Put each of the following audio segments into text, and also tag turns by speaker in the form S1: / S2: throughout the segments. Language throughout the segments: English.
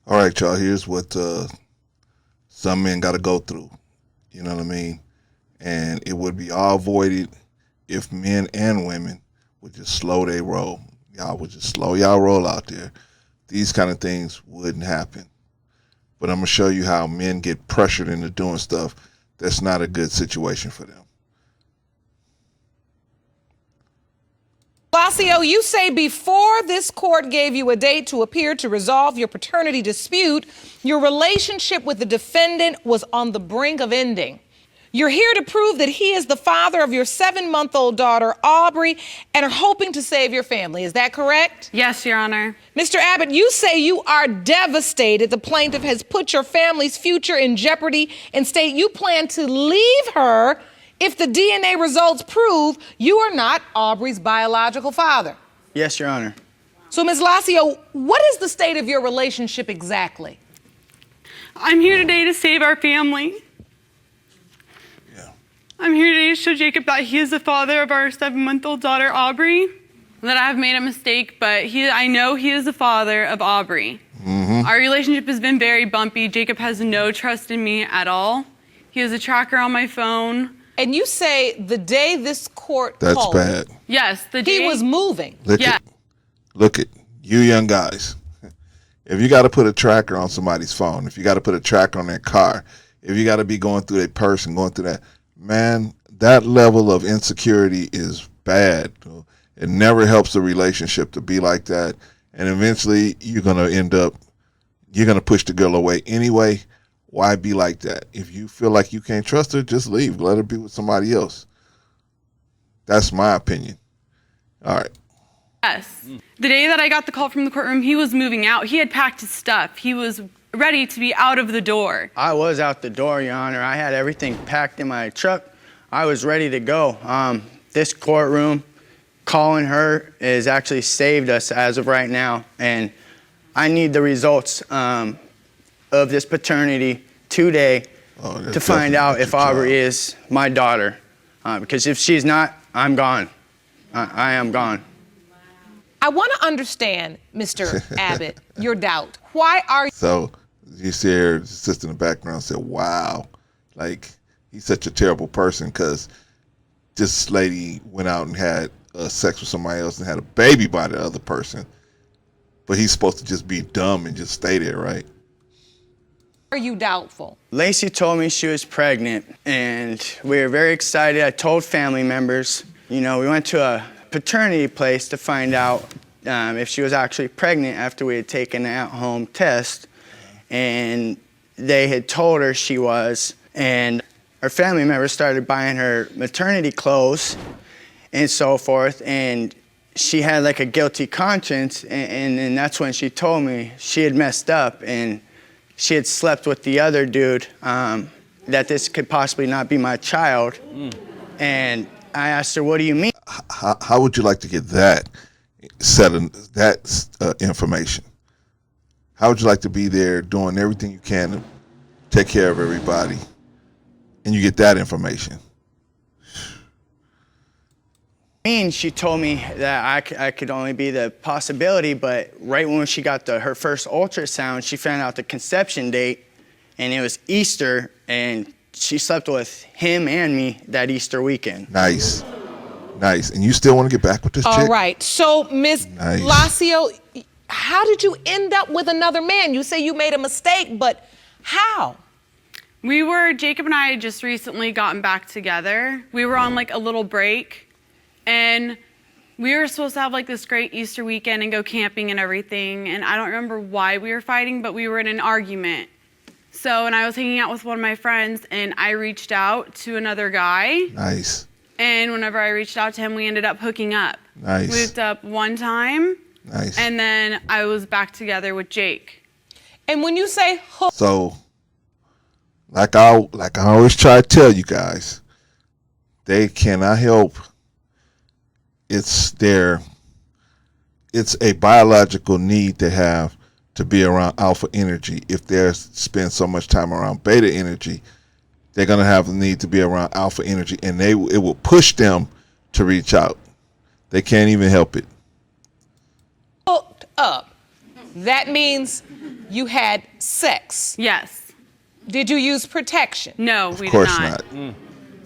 S1: All right, y'all. Here's what some men got to go through. You know what I mean? And it would be all avoided if men and women would just slow their roll. Y'all would just slow y'all roll out there. These kind of things wouldn't happen. But I'm going to show you how men get pressured into doing stuff that's not a good situation for them.
S2: Blasio, you say before this court gave you a date to appear to resolve your paternity dispute, your relationship with the defendant was on the brink of ending. You're here to prove that he is the father of your 7-month-old daughter, Aubrey, and are hoping to save your family. Is that correct?
S3: Yes, Your Honor.
S2: Mr. Abbott, you say you are devastated the plaintiff has put your family's future in jeopardy and state you plan to leave her if the DNA results prove you are not Aubrey's biological father.
S4: Yes, Your Honor.
S2: So, Ms. Lacio, what is the state of your relationship exactly?
S3: I'm here today to save our family.
S1: Yeah.
S3: I'm here today to show Jacob that he is the father of our 7-month-old daughter, Aubrey. That I've made a mistake, but I know he is the father of Aubrey.
S1: Mm-hmm.
S3: Our relationship has been very bumpy. Jacob has no trust in me at all. He has a tracker on my phone.
S2: And you say the day this court
S1: That's
S2: called,
S1: bad.
S3: Yes, the day
S2: he was moving.
S1: Look at you young guys. If you got to put a tracker on somebody's phone, if you got to put a tracker on their car, if you got to be going through their purse and going through that, man, that level of insecurity is bad. It never helps a relationship to be like that. And eventually you're going to push the girl away anyway. Why be like that? If you feel like you can't trust her, just leave. Let her be with somebody else. That's my opinion. All right.
S3: Yes. The day that I got the call from the courtroom, he was moving out. He had packed his stuff. He was ready to be out of the door.
S4: I was out the door, Your Honor. I had everything packed in my truck. I was ready to go. This courtroom, calling her, has actually saved us as of right now. And I need the results of this paternity today to find out if Aubrey is my daughter. Because if she's not, I'm gone. I am gone.
S2: I want to understand, Mr. Abbott, your doubt. Why are you...
S1: So you see her sister in the background said, wow, like he's such a terrible person because this lady went out and had sex with somebody else and had a baby by the other person. But he's supposed to just be dumb and just stay there, right?
S2: Are you doubtful?
S4: Lacey told me she was pregnant, and we were very excited. I told family members. You know, we went to a paternity place to find out if she was actually pregnant after we had taken an at-home test, and they had told her she was, and our family members started buying her maternity clothes and so forth, and she had like a guilty conscience, and that's when she told me she had messed up and she had slept with the other dude, that this could possibly not be my child. And I asked her, what do you mean?
S1: How would you like to get that information? How would you like to be there doing everything you can to take care of everybody and you get that information?
S4: She told me that I could only be the possibility, but right when she got her first ultrasound, she found out the conception date, and it was Easter, and she slept with him and me that Easter weekend.
S1: Nice. And you still want to get back with this chick?
S2: All right. So, Ms. Lacio, how did you end up with another man? You say you made a mistake, but how?
S3: Jacob and I had just recently gotten back together. We were on like a little break. And we were supposed to have like this great Easter weekend and go camping and everything. And I don't remember why we were fighting, but we were in an argument. So, and I was hanging out with one of my friends and I reached out to another guy.
S1: Nice.
S3: And whenever I reached out to him, we ended up hooking up.
S1: Nice.
S3: We hooked up one time.
S1: Nice.
S3: And then I was back together with Jake.
S2: And when you say hook...
S1: So, like I always try to tell you guys, they cannot help. It's a biological need they have to be around alpha energy. If they spend so much time around beta energy, they're going to have the need to be around alpha energy, and it will push them to reach out. They can't even help it.
S2: Hooked up. That means You had sex.
S3: Yes.
S2: Did you use protection?
S3: No,
S1: Of
S3: we did
S1: course
S3: not.
S1: not.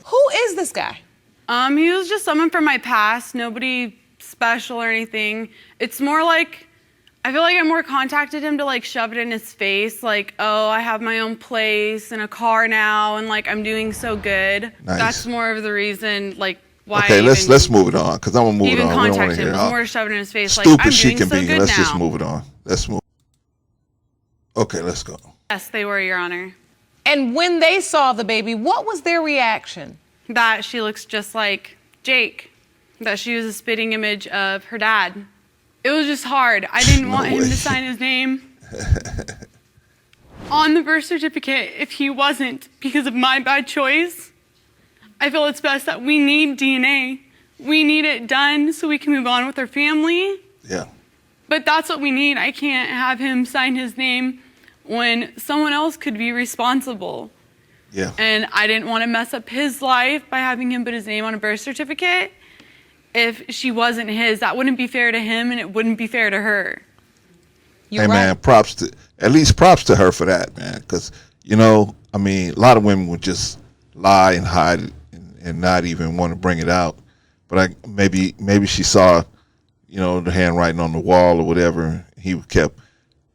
S2: Who is this guy?
S3: He was just someone from my past, nobody special or anything. It's more like, I feel like I more contacted him to like shove it in his face, like, oh, I have my own place and a car now, and like I'm doing so good.
S1: Nice.
S3: That's more of the reason, like, why.
S1: Okay, let's move it on, because I'm gonna move it
S3: even
S1: on. We don't want
S3: contact
S1: to
S3: him.
S1: hear
S3: It
S1: how
S3: was more shove it in his face, like
S1: stupid
S3: I'm
S1: she
S3: doing
S1: can
S3: so
S1: be.
S3: good
S1: Let's
S3: now.
S1: just move it on. Let's move. Okay, let's go.
S3: Yes, they were, Your Honor.
S2: And when they saw the baby, what was their reaction?
S3: That she looks just like Jake. That she was a spitting image of her dad. It was just hard. I didn't
S1: No
S3: want him
S1: way.
S3: to sign his name on the birth certificate if he wasn't, because of my bad choice. I feel it's best that we need DNA. We need it done so we can move on with our family.
S1: Yeah.
S3: But that's what we need. I can't have him sign his name when someone else could be responsible.
S1: Yeah.
S3: And I didn't want to mess up his life by having him put his name on a birth certificate. If she wasn't his, that wouldn't be fair to him, and it wouldn't be fair to her.
S2: You're
S1: Hey
S2: right.
S1: man, props to her for that, man. Because I mean, a lot of women would just lie and hide it and not even want to bring it out. But maybe she saw, the handwriting on the wall or whatever. He kept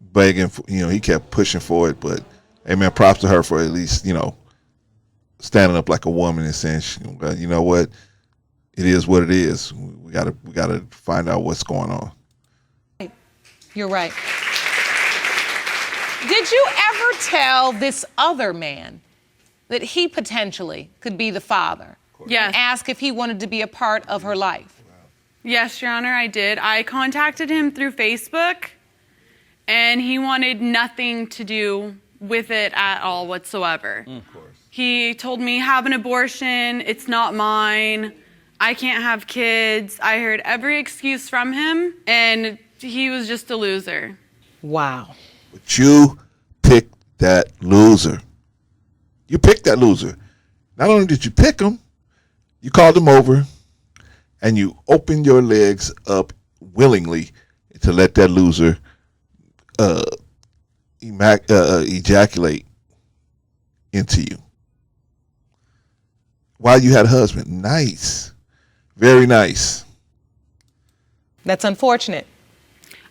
S1: begging, he kept pushing for it. But hey man, props to her for at least standing up like a woman and saying, well, you know what, it is what it is. We gotta find out what's going on.
S2: You're right. Did you ever tell this other man that he potentially could be the father?
S3: Yes.
S2: And ask if he wanted to be a part of her life?
S3: Yes, Your Honor, I did. I contacted him through Facebook, and he wanted nothing to do with it at all whatsoever.
S1: Of course.
S3: He told me, have an abortion, it's not mine, I can't have kids. I heard every excuse from him, and he was just a loser.
S2: Wow.
S1: But you picked that loser. You picked that loser. Not only did you pick him, you called him over and you opened your legs up willingly to let that loser ejaculate into you. While you had a husband. Nice. Very nice.
S2: That's unfortunate.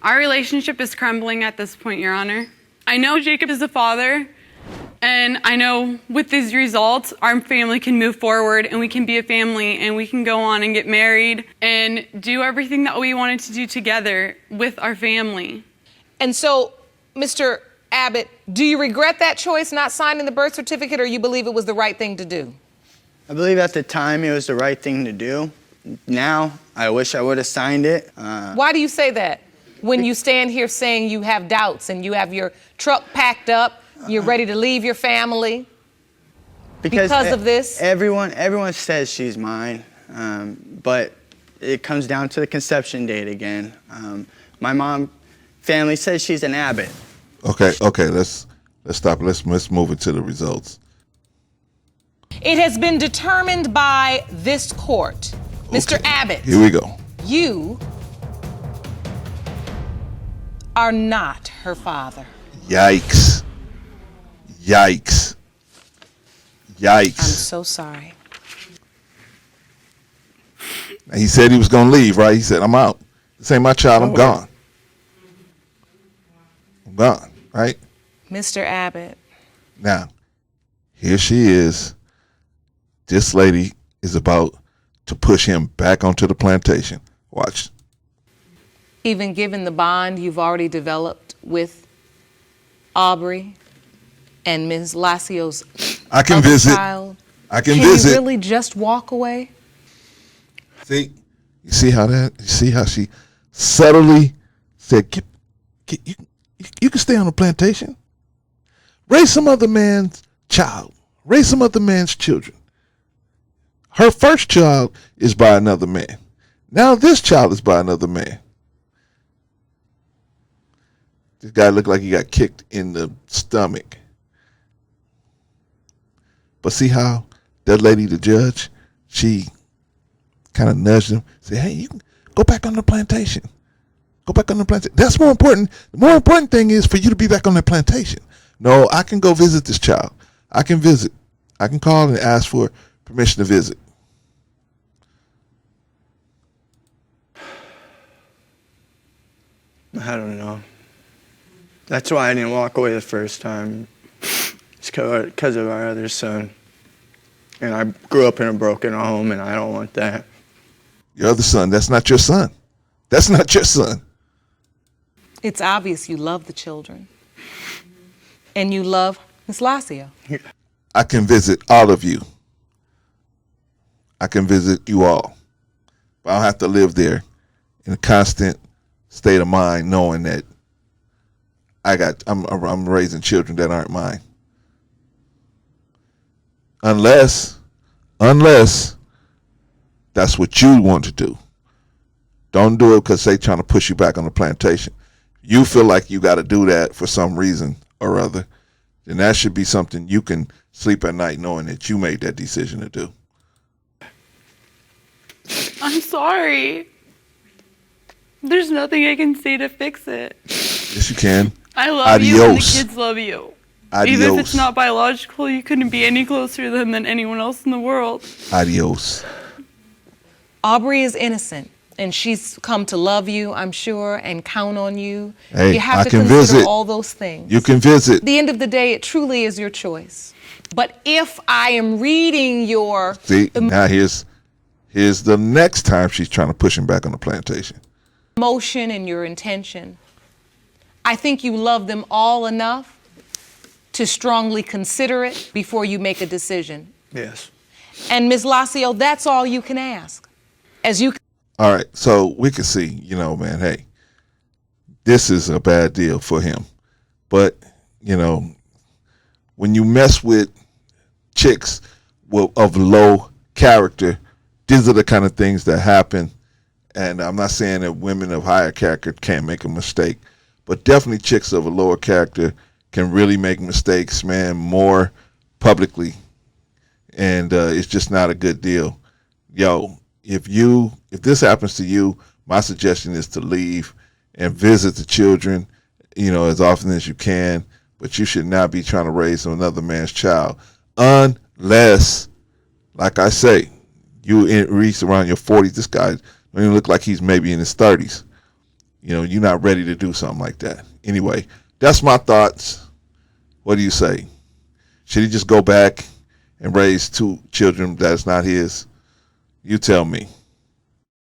S3: Our relationship is crumbling at this point, Your Honor. I know Jacob is the father, and I know with these results, our family can move forward and we can be a family and we can go on and get married and do everything that we wanted to do together with our family.
S2: And so, Mr. Abbott, do you regret that choice, not signing the birth certificate, or you believe it was the right thing to do?
S4: I believe at the time it was the right thing to do. Now, I wish I would have signed it.
S2: Why do you say that? When you stand here saying you have doubts and you have your truck packed up, you're ready to leave your family because of this?
S4: Everyone says she's mine, but it comes down to the conception date again. My mom family says she's an Abbott.
S1: Okay, let's stop. Let's move it to the results.
S2: It has been determined by this court. Mr. Abbott.
S1: Here we go.
S2: You are not her father.
S1: Yikes. Yikes. Yikes.
S2: I'm so sorry.
S1: He said he was going to leave, right? He said, I'm out. This ain't my child. I'm gone. I'm gone, right?
S2: Mr. Abbott.
S1: Now, here she is. This lady is about to push him back onto the plantation. Watch.
S2: Even given the bond you've already developed with Aubrey and Ms. Lacio's
S1: I can
S2: other
S1: visit.
S2: child,
S1: I can
S2: can
S1: visit.
S2: you really just walk away?
S1: See? You see how she subtly said, you can stay on the plantation. Raise some other man's child. Raise some other man's children. Her first child is by another man. Now this child is by another man. This guy looked like he got kicked in the stomach. But see how that lady, the judge, she kind of nudged him, said, hey, you can go back on the plantation. Go back on the plantation. That's more important. The more important thing is for you to be back on the plantation. No, I can go visit this child. I can visit. I can call and ask for permission to visit.
S4: I don't know. That's why I didn't walk away the first time. It's because of our other son. And I grew up in a broken home, and I don't want that.
S1: Your other son, that's not your son. That's not your son.
S2: It's obvious you love the children. And you love Miss Lacio.
S1: I can visit all of you. I can visit you all. But I don't have to live there in a constant state of mind knowing that I'm raising children that aren't mine. Unless that's what you want to do. Don't do it because they trying to push you back on the plantation. You feel like you got to do that for some reason or other, then that should be something you can sleep at night knowing that you made that decision to do.
S3: I'm sorry. There's nothing I can say to fix it.
S1: Yes, you can.
S3: I love you and the
S1: Adios.
S3: kids love you.
S1: Adios.
S3: Even if it's not biological, you couldn't be any closer to them than anyone else in the world.
S1: Adios.
S2: Aubrey is innocent, and she's come to love you, I'm sure, and count on you.
S1: Hey,
S2: you have
S1: I
S2: to
S1: can
S2: consider
S1: visit.
S2: all those things.
S1: You can visit.
S2: At the end of the day, it truly is your choice. But if I am reading your
S1: See, now here's the next time she's trying to push him back on the plantation.
S2: emotion and your intention, I think you love them all enough to strongly consider it before you make a decision.
S4: Yes.
S2: And Ms. Lacio, that's all you can ask. As you
S1: All right, so we can see, man, hey, this is a bad deal for him. But, when you mess with chicks of low character, these are the kind of things that happen. And I'm not saying that women of higher character can't make a mistake, but definitely chicks of a lower character can really make mistakes, man, more publicly. And it's just not a good deal. Yo, if this happens to you, my suggestion is to leave and visit the children, as often as you can. But you should not be trying to raise another man's child unless, like I say, you reach around your 40s. This guy don't even look like he's maybe in his 30s. You're not ready to do something like that. Anyway, that's my thoughts. What do you say? Should he just go back and raise two children that's not his? You tell me.